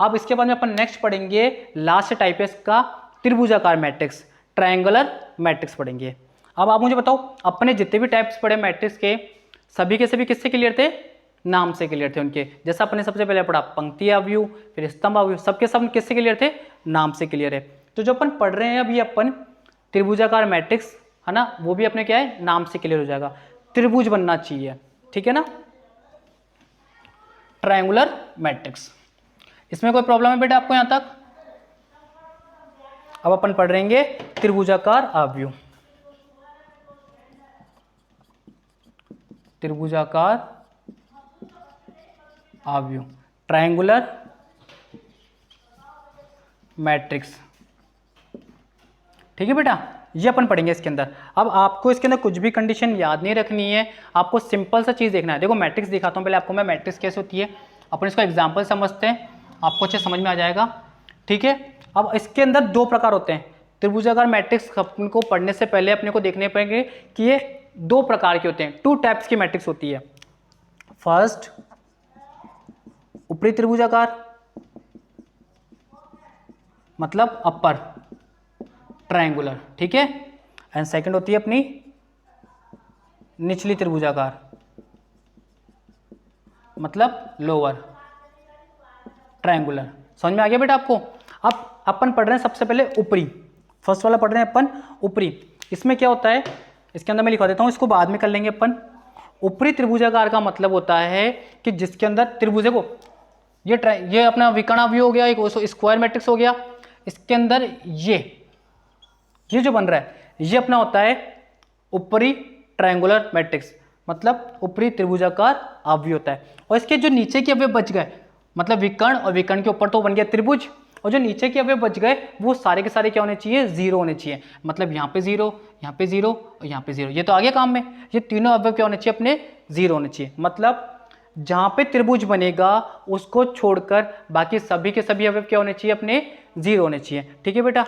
अब इसके बाद में अपन नेक्स्ट पढ़ेंगे, लास्ट टाइप है इसका, त्रिभुजाकार मैट्रिक्स, ट्रायंगुलर मैट्रिक्स पढ़ेंगे। अब आप मुझे बताओ, अपने जितने भी टाइप्स पढ़े मैट्रिक्स के, सभी के सभी किससे क्लियर थे, नाम से क्लियर थे उनके। जैसा अपने सबसे पहले पढ़ा पंक्ति अवयव, फिर स्तंभ अवयव, सबके सब किससे क्लियर थे, नाम से क्लियर है। तो जो अपन पढ़ रहे हैं अभी अपन त्रिभुजाकार मैट्रिक्स है ना, वो भी अपने क्या है, नाम से क्लियर हो जाएगा, त्रिभुज बनना चाहिए, ठीक है ना, ट्रायंगुलर मैट्रिक्स। इसमें कोई प्रॉब्लम है बेटा आपको यहां तक? अब अपन पढ़ रहेंगे त्रिभुजाकार अवयव, त्रिभुजाकार अवयव, ट्रायंगुलर मैट्रिक्स, ठीक है बेटा, ये अपन पढ़ेंगे इसके अंदर। अब आपको इसके अंदर कुछ भी कंडीशन याद नहीं रखनी है, आपको सिंपल सा चीज देखना है। देखो मैट्रिक्स दिखाता हूं पहले आपको मैं, मैट्रिक्स कैसे होती है, अपन इसका एग्जांपल समझते हैं, आपको अच्छे समझ में आ जाएगा, ठीक है। अब इसके अंदर 2 प्रकार होते हैं त्रिभुजाकार मैट्रिक्स। अपन को पढ़ने से पहले अपने को देखने पड़ेंगे कि ये 2 प्रकार के होते हैं, 2 टाइप्स की मैट्रिक्स होती है। फर्स्ट ऊपरी त्रिभुजाकार, मतलब अपर ट्रायंगुलर, ठीक है, एंड सेकंड होती है अपनी निचली त्रिभुजाकार, मतलब लोअर ट्रायंगुलर। समझ में आ गया बेटा आपको? अब अपन पढ़ रहे हैं सबसे पहले ऊपरी, फर्स्ट वाला पढ़ रहे हैं अपन ऊपरी। इसमें क्या होता है, इसके अंदर मैं लिखवा देता हूं, इसको बाद में कर लेंगे अपन। ऊपरी त्रिभुजाकार का मतलब होता है कि जिसके अंदर त्रिभुज को, ये अपना विकर्ण अवयव हो गया, एक स्क्वायर मैट्रिक्स हो गया, इसके अंदर ये जो बन रहा है, ये अपना होता है ऊपरी ट्रायंगुलर मैट्रिक्स, मतलब ऊपरी त्रिभुजाकार अवयव होता है। और इसके जो नीचे के अवयव बच गए, मतलब विकर्ण, और विकर्ण के ऊपर तो बन गया त्रिभुज, और जो नीचे के अवयव बच गए वो सारे के सारे क्या होने चाहिए, जीरो होने चाहिए। मतलब यहाँ पे जीरो, यहाँ पे जीरो और यहाँ पे जीरो, ये तो आ गया काम में। ये तीनों अवयव क्या होने चाहिए अपने, जीरो होने चाहिए। मतलब जहाँ पे त्रिभुज बनेगा उसको छोड़कर बाकी सभी के सभी अवयव क्या होने चाहिए, अपने जीरो होने चाहिए। ठीक है बेटा,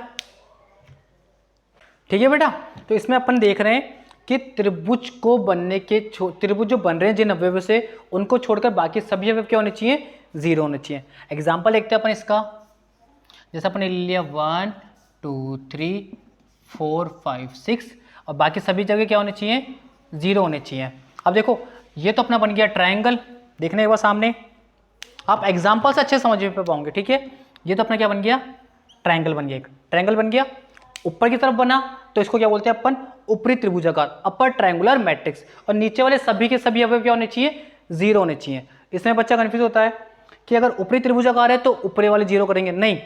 ठीक है बेटा। तो इसमें अपन देख रहे हैं कि त्रिभुज को बनने के त्रिभुज जो बन रहे हैं जिन अवयवों से, उनको छोड़कर बाकी सभी अवयव क्या होने चाहिए, जीरो होने चाहिए। एग्जाम्पल देखते हैं अपन इसका। जैसे अपन ले लिया 1 2 3 4 5 6 और बाकी सभी जगह क्या होने चाहिए, जीरो होने चाहिए। अब देखो ये तो अपना बन गया ट्रायंगल, देखने के बाद सामने आप एग्जाम्पल से अच्छे समझ में पाओगे। ठीक है, ये तो अपना क्या बन गया, ट्रायंगल बन गया, एक ट्रायंगल बन गया। ऊपर की तरफ बना तो इसको क्या बोलते हैं अपन, ऊपरी त्रिभुजाकार, अपर ट्रायंगुलर मैट्रिक्स। और नीचे वाले सभी के सभी अवयव क्या होने चाहिए, जीरो होने चाहिए। इसमें बच्चा कंफ्यूज होता है कि अगर ऊपरी त्रिभुजाकार है तो ऊपरी वाले जीरो करेंगे, नहीं।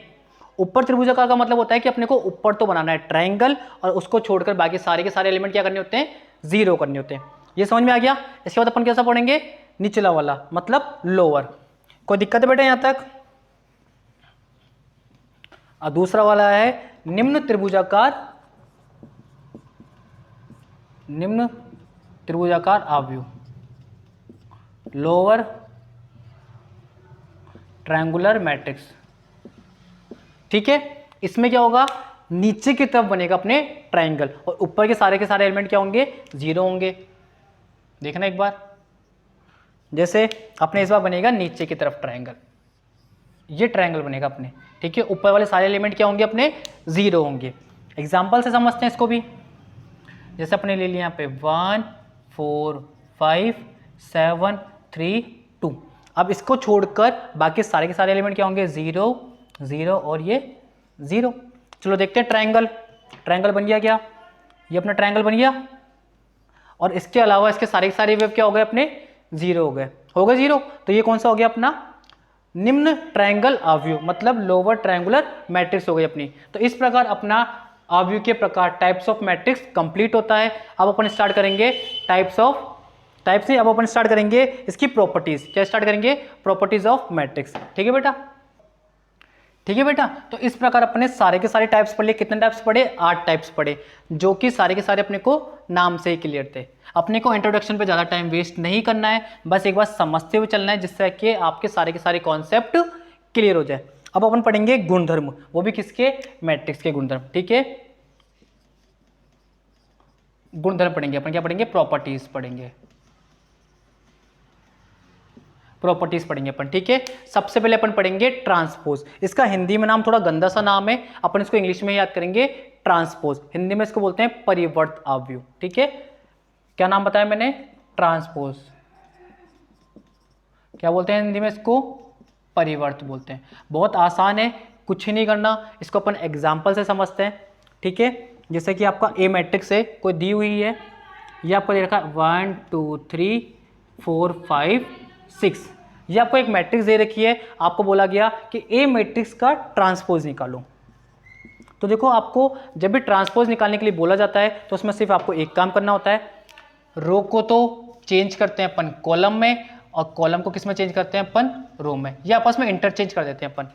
ऊपर त्रिभुजाकार का मतलब होता है कि अपने को ऊपर तो बनाना है ट्रायंगल और उसको छोड़कर बाकी सारे के सारे एलिमेंट क्या करने होते हैं, जीरो करने होते हैं। ये समझ में आ गया। इसके बाद अपन कैसा पढ़ेंगे, निचला वाला मतलब लोअर। कोई दिक्कत है बेटा यहाँ तक? और दूसरा वाला है निम्न त्रिभुजाकार, निम्न त्रिभुजाकार आव्यूह, लोअर ट्रायंगुलर मैट्रिक्स। ठीक है, इसमें क्या होगा, नीचे की तरफ बनेगा अपने ट्रायंगल और ऊपर के सारे एलिमेंट क्या होंगे, जीरो होंगे। देखना एक बार, जैसे अपने इस बार बनेगा नीचे की तरफ ट्रायंगल, ये ट्रायंगल बनेगा अपने। ठीक है, ऊपर वाले सारे एलिमेंट क्या होंगे, अपने जीरो होंगे। एग्जाम्पल से समझते हैं इसको भी। जैसे अपने ले लिया यहाँ पे 1 4 5 7 3 2। अब इसको छोड़कर बाकी सारे के सारे एलिमेंट क्या होंगे, जीरो जीरो और ये जीरो। चलो देखते हैं ट्रायंगल। ट्रायंगल बन गया क्या, ये अपना ट्रायंगल बन गया। और इसके अलावा इसके सारे के सारे वेव क्या हो गए, अपने जीरो हो गए जीरो। तो ये कौन सा हो गया अपना, निम्न ट्रायंगल आव्यूह, मतलब लोअर ट्रायंगुलर मैट्रिक्स हो गई अपनी। तो इस प्रकार अपना आव्यूह के प्रकार, टाइप्स ऑफ मैट्रिक्स कंप्लीट होता है। अब अपन स्टार्ट करेंगे टाइप्स से। अब अपन स्टार्ट करेंगे इसकी प्रॉपर्टीज। क्या स्टार्ट करेंगे, प्रॉपर्टीज ऑफ मैट्रिक्स। ठीक है बेटा, ठीक है बेटा। तो इस प्रकार अपने सारे के सारे टाइप्स पढ़ लिए। कितने टाइप्स पढ़े, 8 टाइप्स पढ़े, जो कि सारे के सारे अपने को नाम से ही क्लियर थे। अपने को इंट्रोडक्शन पे ज़्यादा टाइम वेस्ट नहीं करना है, बस एक बार समझते हुए चलना है, जिससे कि आपके सारे के सारे कॉन्सेप्ट क्लियर हो जाए। अब अपन पढ़ेंगे गुणधर्म, वो भी किसके, मैट्रिक्स के गुणधर्म। ठीक है, गुणधर्म पढ़ेंगे अपन, क्या पढ़ेंगे, प्रॉपर्टीज पढ़ेंगे, प्रॉपर्टीज पढ़ेंगे अपन। ठीक है, सबसे पहले अपन पढ़ेंगे ट्रांसपोज। इसका हिंदी में नाम थोड़ा गंदा सा नाम है, अपन इसको इंग्लिश में याद करेंगे ट्रांसपोज। हिंदी में इसको बोलते हैं परिवर्त आव्यूह। ठीक है, क्या नाम बताया मैंने, ट्रांसपोज। क्या बोलते हैं हिंदी में इसको, परिवर्त बोलते हैं। बहुत आसान है, कुछ ही नहीं करना, इसको अपन एग्जाम्पल से समझते हैं। ठीक है, जैसे कि आपका ए मैट्रिक्स है, कोई दी हुई है, ये आपको दे रखा है 1 2 3 4 5 6। ये आपको एक मैट्रिक्स दे रखी है, आपको बोला गया कि ए मैट्रिक्स का ट्रांसपोज निकालो। तो देखो, आपको जब भी ट्रांसपोज निकालने के लिए बोला जाता है तो उसमें सिर्फ आपको एक काम करना होता है, रो को तो चेंज करते हैं अपन कॉलम में, और कॉलम को किस में चेंज करते हैं अपन, रो में। ये आपस में इंटरचेंज कर देते हैं अपन,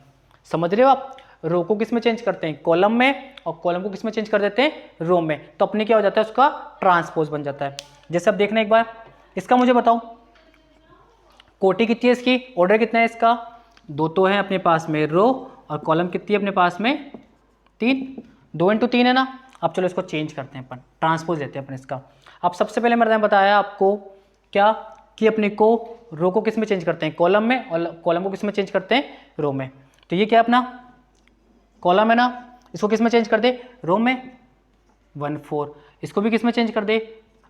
समझ रहे हो आप। रो को किस में चेंज करते हैं, कॉलम में, और कॉलम को किस में चेंज कर देते हैं, रो में। तो अपने क्या हो जाता है, उसका ट्रांसपोज बन जाता है। जैसे अब देखना एक बार, इसका मुझे बताओ कोटि कितनी है इसकी, ऑर्डर कितना है इसका, 2 तो है अपने पास में रो, और कॉलम कितनी है अपने पास में, 3। 2 × 3 है ना। अब चलो इसको चेंज करते हैं अपन, ट्रांसपोज देते हैं अपन इसका। अब सबसे पहले मैंने बताया आपको क्या, कि अपने को रो को किस में चेंज करते हैं, कॉलम में, और कॉलम को किस में चेंज करते हैं, रो में। तो ये क्या अपना कॉलम है ना, इसको किस में चेंज कर दे, रो में, 1 4। इसको भी किस में चेंज कर दे,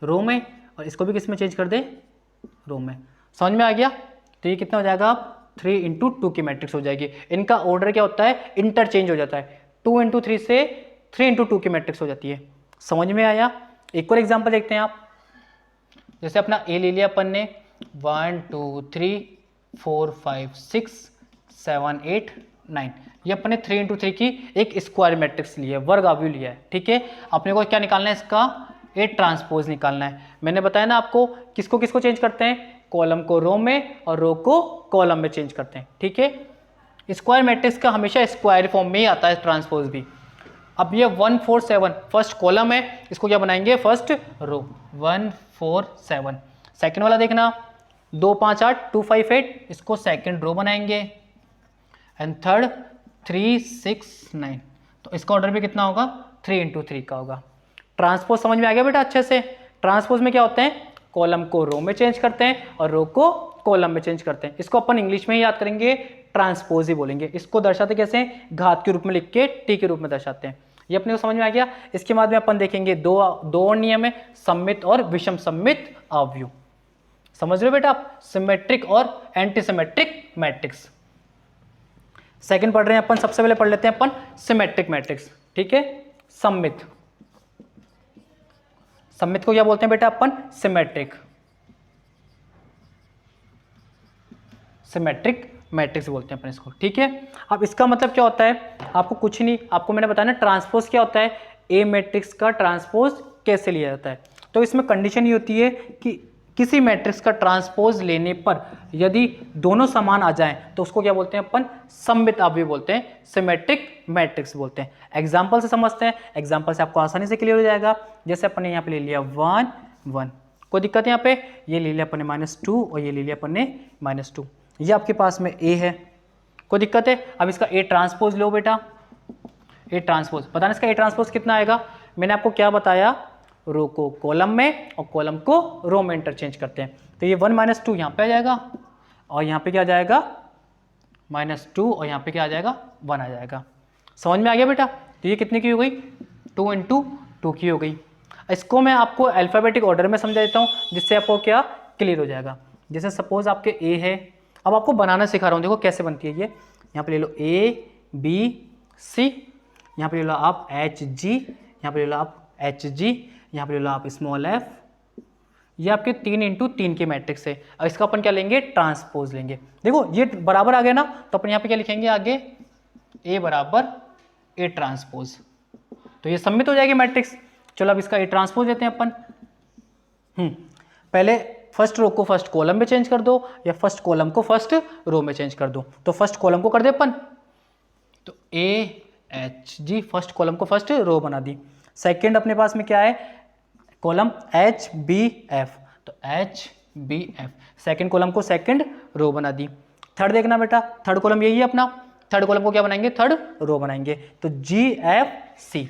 रो में, और इसको भी किस में चेंज कर दे, रो में। समझ में आ गया। तो ये कितना हो जाएगा, 3 × 2 की मैट्रिक्स हो जाएगी। इनका ऑर्डर क्या होता है, इंटरचेंज हो जाता है। 2 × 3 से 3 × 2 की मैट्रिक्स हो जाती है। समझ में आया। एक और एग्जांपल देखते हैं आप। जैसे अपना ए ले लिया अपन ने, 1 2 3 4 5 6 7 8 9। ये अपने 3 × 3 की एक स्क्वायर मैट्रिक्स ली है, वर्ग आव्यूह लिया है। ठीक है, अपने को क्या निकालना है, इसका ए ट्रांसपोज निकालना है। मैंने बताया ना आपको, किसको किसको चेंज करते हैं, कॉलम को रो में और रो को कॉलम में चेंज करते हैं। ठीक है, स्क्वायर मैट्रिक्स का हमेशा स्क्वायर फॉर्म में ही आता है ट्रांसपोज भी। अब ये 1 4 7 फर्स्ट कॉलम है, इसको क्या बनाएंगे फर्स्ट रो, 1 4 7। सेकंड वाला देखना 2 5 8 2 5 8, इसको सेकंड रो बनाएंगे। एंड थर्ड 3 6 9, तो इसका ऑर्डर भी कितना होगा 3 × 3 का होगा। ट्रांसपोज समझ में आ गया बेटा अच्छे से। ट्रांसपोज में क्या होते हैं, कॉलम को रो में चेंज करते हैं और रो को कॉलम में चेंज करते हैं। इसको अपन इंग्लिश में ही याद करेंगे, ट्रांसपोज ही बोलेंगे। इसको दर्शाते कैसे, घात के रूप में लिख के टी के रूप में दर्शाते हैं। ये अपने को समझ में आ गया। इसके बाद में अपन देखेंगे दो और नियम है, सममित और विषम सममित अवयव। समझ रहे हो बेटा आप, सिमेट्रिक और एंटी सिमेट्रिक मैट्रिक्स। सेकंड पढ़ रहे हैं अपन, सबसे पहले पढ़ लेते हैं अपन सिमेट्रिक मैट्रिक्स। ठीक है, सममित, सममित को क्या बोलते हैं बेटा अपन, सिमेट्रिक, सिमेट्रिक मैट्रिक्स बोलते हैं अपन इसको। ठीक है, अब इसका मतलब क्या होता है, आपको कुछ नहीं, आपको मैंने बताया ना ट्रांसपोज क्या होता है, ए मैट्रिक्स का ट्रांसपोज कैसे लिया जाता है। तो इसमें कंडीशन ये होती है कि किसी मैट्रिक्स का ट्रांसपोज लेने पर यदि दोनों समान आ जाएं तो उसको क्या बोलते हैं अपन, सममित अवयव बोलते हैं, सिमेट्रिक मैट्रिक्स बोलते हैं। एग्जांपल से समझते हैं, एग्जांपल से आपको आसानी से क्लियर हो जाएगा। जैसे अपन ने यहाँ पे ले लिया 1 1, कोई दिक्कत है यहाँ पे, ये ले लिया अपन ने -2 और ये ले लिया अपन ने -2, ये आपके पास में ए है, कोई दिक्कत है। अब इसका ए ट्रांसपोज लो बेटा, ए ट्रांसपोज, पता नहीं इसका ए ट्रांसपोज कितना आएगा। मैंने आपको क्या बताया, रो को कॉलम में और कॉलम को रो में इंटरचेंज करते हैं। तो ये 1 - 2 यहाँ पे आ जाएगा और यहाँ पे क्या आ जाएगा -2 और यहाँ पे क्या आ जाएगा 1 आ जाएगा। समझ में आ गया बेटा। तो ये कितने की हो गई, 2 × 2 की हो गई। इसको मैं आपको अल्फाबेटिक ऑर्डर में समझा देता हूँ जिससे आपको क्या क्लियर हो जाएगा। जैसे सपोज आपके ए है, अब आपको बनाना सिखा रहा हूँ, देखो कैसे बनती है ये। यहाँ पे ले लो ABC, यहाँ पे ले लो आप HG, यहाँ पे ले लो आप HG, यहाँ पे ले लो आप स्मॉल f। ये आपके 3 × 3 के मैट्रिक्स है और इसका अपन क्या लेंगे, ट्रांसपोज लेंगे। देखो ये बराबर आ गया ना, तो अपन यहाँ पे क्या लिखेंगे आगे, A बराबर A ट्रांसपोज, तो ये सम्मित हो जाएगी मैट्रिक्स। चलो अब इसका A ट्रांसपोज लेते हैं अपन। पहले फर्स्ट रो को फर्स्ट कॉलम में चेंज कर दो या फर्स्ट कॉलम को फर्स्ट रो में चेंज कर दो। तो फर्स्ट कॉलम को कर दे अपन, तो AHG फर्स्ट कॉलम को फर्स्ट रो बना दी। सेकंड अपने पास में क्या है, कॉलम HBF, तो HBF सेकंड कॉलम को सेकंड रो बना दी। थर्ड देखना बेटा, थर्ड कॉलम यही है अपना, थर्ड कॉलम को क्या बनाएंगे, थर्ड रो बनाएंगे, तो GFC,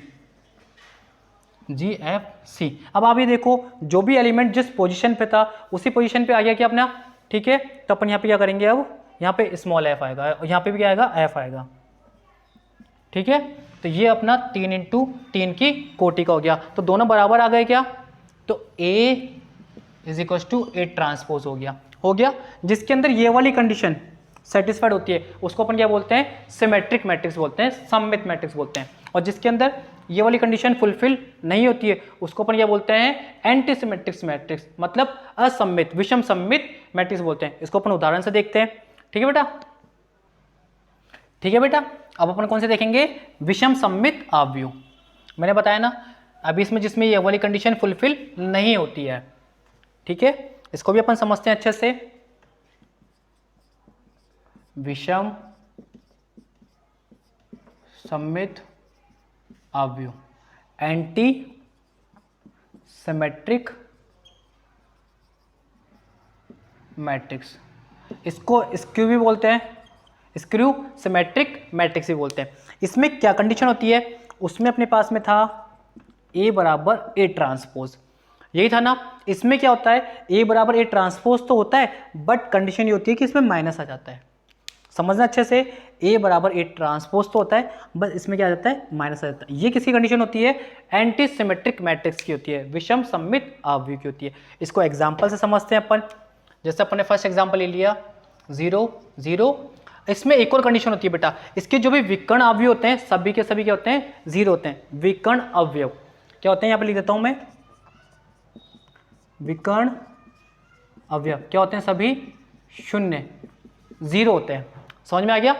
GFC। अब आप ये देखो जो भी एलिमेंट जिस पोजीशन पे था उसी पोजीशन पे आ गया क्या अपना। ठीक है, तो अपन यहाँ पे क्या करेंगे, अब यहाँ पे स्मॉल f आएगा और यहाँ पे भी क्या आएगा, f आएगा। ठीक है, तो ये अपना 3 × 3 की कोटि का हो गया। तो दोनों बराबर आ गए क्या, तो A = A ट्रांसपोज हो गया। जिसके अंदर ये वाली कंडीशन सेटिस्फाइड होती है उसको अपन क्या बोलते हैं, सिमेट्रिक मैट्रिक्स बोलते हैं, सममित मैट्रिक्स बोलते हैं। और जिसके अंदर ये वाली कंडीशन फुलफिल नहीं होती है उसको अपन क्या बोलते हैं, एंटी सिमेट्रिक मैट्रिक्स, मतलब असम्मित विषम सम्मित मैट्रिक्स बोलते हैं। इसको अपन उदाहरण से देखते हैं। ठीक है बेटा, ठीक है बेटा। अब अपन कौन से देखेंगे, विषम सम्मित अवयव। मैंने बताया ना अभी इसमें जिसमें ये वाली कंडीशन फुलफिल नहीं होती है। ठीक है, इसको भी अपन समझते हैं अच्छे से। विषम सम्मित अवयव, एंटी सिमेट्रिक मैट्रिक्स, इसको स्क्यू भी बोलते हैं, स्क्यू सिमेट्रिक मैट्रिक्स भी बोलते हैं। इसमें क्या कंडीशन होती है, उसमें अपने पास में था A बराबर A ट्रांसपोज, यही था ना। इसमें क्या होता है, A बराबर A ट्रांसपोज तो होता है बट कंडीशन ये होती है कि इसमें माइनस आ जाता है। समझना अच्छे से, A बराबर A ट्रांसपोज तो होता है बस इसमें क्या आ जाता है, माइनस आ जाता है। ये किसकी कंडीशन होती है, एंटी सिमेट्रिक मैट्रिक्स की होती है, विषम सम्मित अवयव की होती है। इसको एग्जाम्पल से समझते हैं अपन। जैसे अपन ने फर्स्ट एग्जाम्पल ले लिया 0 0, इसमें एक और कंडीशन होती है बेटा, इसके जो भी विकर्ण अवयव होते हैं सभी के सभी क्या होते हैं, 0 होते हैं। विकर्ण अवयव क्या होते हैं, यहाँ पे लिख देता हूं मैं, विकर्ण अवयव क्या होते हैं, सभी 0 0 होते हैं। समझ में आ गया।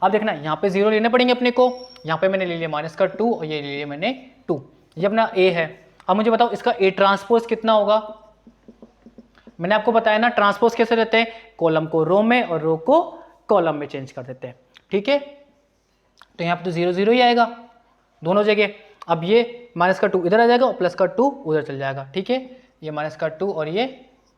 अब देखना यहाँ पे 0 लेने पड़ेंगे अपने को, यहाँ पे मैंने ले लिया -2 और ये ले लिया मैंने 2, ये अपना A है। अब मुझे बताओ इसका A ट्रांसपोज कितना होगा। मैंने आपको बताया ना ट्रांसपोज कैसे रहते हैं, कॉलम को रो में और रो को कॉलम में चेंज कर देते हैं। ठीक है, तो यहाँ पे तो 0 0 ही आएगा दोनों जगह। अब ये माइनस का 2 इधर आ जाएगा और प्लस का 2 उधर चल जाएगा। ठीक है, ये माइनस का 2 और ये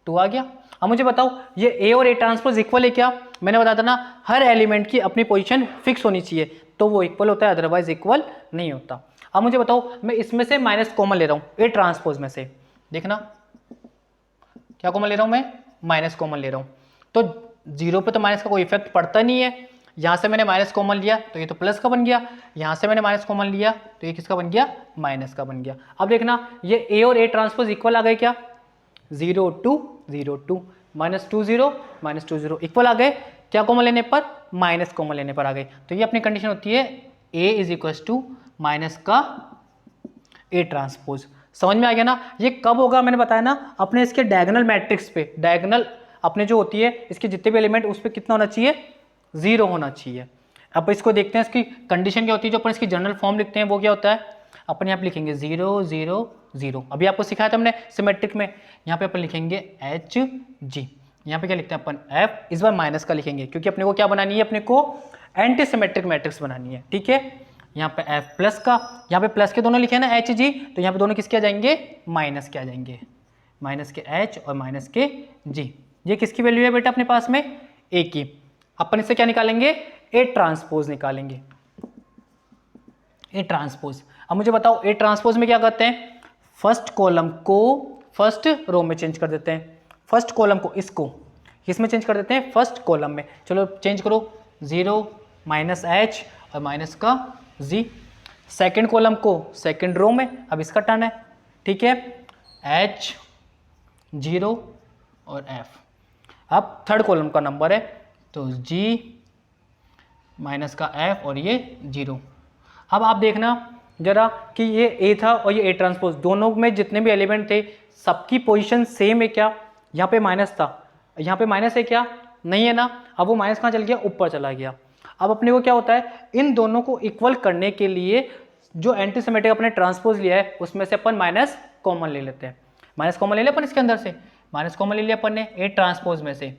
2 आ गया। अब मुझे बताओ ये ए और ए ट्रांसपोज इक्वल है क्या? मैंने बताया था ना हर एलिमेंट की अपनी पोजीशन फिक्स होनी चाहिए तो वो इक्वल होता है, अदरवाइज इक्वल नहीं होता। अब मुझे बताओ मैं इसमें से माइनस कॉमन ले रहा हूँ ए ट्रांसपोज में से, देखना क्या कॉमन ले रहा हूँ मैं, माइनस कॉमन ले रहा हूँ। तो 0 पे तो माइनस का कोई इफेक्ट पड़ता नहीं है। यहाँ से मैंने माइनस कॉमन लिया तो ये तो प्लस का बन गया, यहाँ से मैंने माइनस कॉमन लिया तो ये किसका बन गया, माइनस का बन गया। अब देखना ये ए और ए ट्रांसपोज इक्वल आ गए क्या, 0 2 0 2 -2 0 -2 0 इक्वल आ गए। क्या कॉमन लेने पर, माइनस कॉमन लेने पर आ गए। तो ये अपनी कंडीशन होती है ए इज इक्वल टू माइनस का ए ट्रांसपोज। समझ में आ गया ना? ये कब होगा मैंने बताया ना, अपने इसके डायगोनल मैट्रिक्स पे, डायगोनल अपने जो होती है इसके जितने भी एलिमेंट उस पर कितना होना चाहिए, 0 होना चाहिए। अब इसको देखते हैं इसकी कंडीशन क्या होती है। जो अपन इसकी जनरल फॉर्म लिखते हैं वो क्या होता है, अपन यहाँ पे लिखेंगे 0 0 0। अभी आपको सिखाया था हमने सिमेट्रिक में, यहाँ पे अपन लिखेंगे एच जी। यहाँ पे क्या लिखते हैं अपन एफ, इस बार माइनस का लिखेंगे क्योंकि अपने को क्या बनानी है, अपने को एंटी सिमेट्रिक मैट्रिक्स बनानी है। ठीक है, यहाँ पे एफ प्लस का, यहाँ पे प्लस के दोनों लिखे हैं ना एच जी, तो यहाँ पे दोनों किसके आ जाएंगे, माइनस के आ जाएंगे, माइनस के एच और माइनस के जी। ये किसकी वैल्यू है बेटा अपने पास में, ए की। अपन इससे क्या निकालेंगे, ए ट्रांसपोज निकालेंगे, ए ट्रांसपोज। अब मुझे बताओ ए ट्रांसपोज में क्या करते हैं, फर्स्ट कॉलम को फर्स्ट रो में चेंज कर देते हैं, फर्स्ट कॉलम को इसको किसमें चेंज कर देते हैं, फर्स्ट कॉलम में। चलो चेंज करो, 0 माइनस एच और माइनस का जी। सेकेंड कॉलम को सेकेंड रो में, अब इसका टर्न है। ठीक है, एच 0 और एफ। अब थर्ड कॉलम का नंबर है तो जी माइनस का एफ और ये 0। अब आप देखना जरा कि ये ए था और ये ए ट्रांसपोज, दोनों में जितने भी एलिमेंट थे सबकी पोजीशन सेम है क्या? यहाँ पे माइनस था, यहाँ पे माइनस है क्या, नहीं है ना। अब वो माइनस कहाँ चल गया, ऊपर चला गया। अब अपने को क्या होता है, इन दोनों को इक्वल करने के लिए जो एंटी सिमेट्रिक अपने ट्रांसपोज लिया है उसमें से अपन माइनस कॉमन ले लेते हैं। माइनस कॉमन ले लिया अपन इसके अंदर से, माइनस कॉमन ले लिया अपन ने ए ट्रांसपोज में से।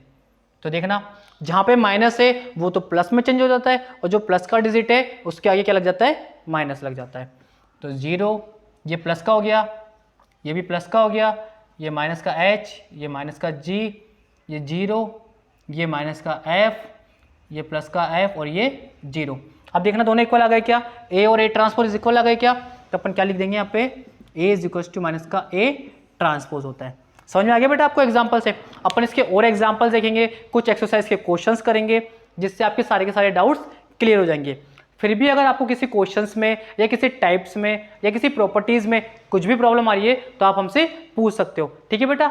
तो देखना जहाँ पे माइनस है वो तो प्लस में चेंज हो जाता है और जो प्लस का डिजिट है उसके आगे क्या लग जाता है, माइनस लग जाता है। तो 0 ये प्लस का हो गया, ये भी प्लस का हो गया, ये माइनस का h, ये माइनस का g, ये 0, ये माइनस का f, ये प्लस का f और ये 0। अब देखना दोनों इक्वल आ गए क्या, a और a ट्रांसपोज इक्वल आ गए क्या? तो अपन क्या लिख देंगे यहाँ पे, a is equal to minus का a ट्रांसपोज होता है। समझ में आ गया बेटा आपको एग्जाम्पल से? अपन इसके और एग्जाम्पल देखेंगे, कुछ एक्सरसाइज के क्वेश्चंस करेंगे जिससे आपके सारे के सारे डाउट्स क्लियर हो जाएंगे। फिर भी अगर आपको किसी क्वेश्चंस में या किसी टाइप्स में या किसी प्रॉपर्टीज में कुछ भी प्रॉब्लम आ रही है तो आप हमसे पूछ सकते हो। ठीक है बेटा?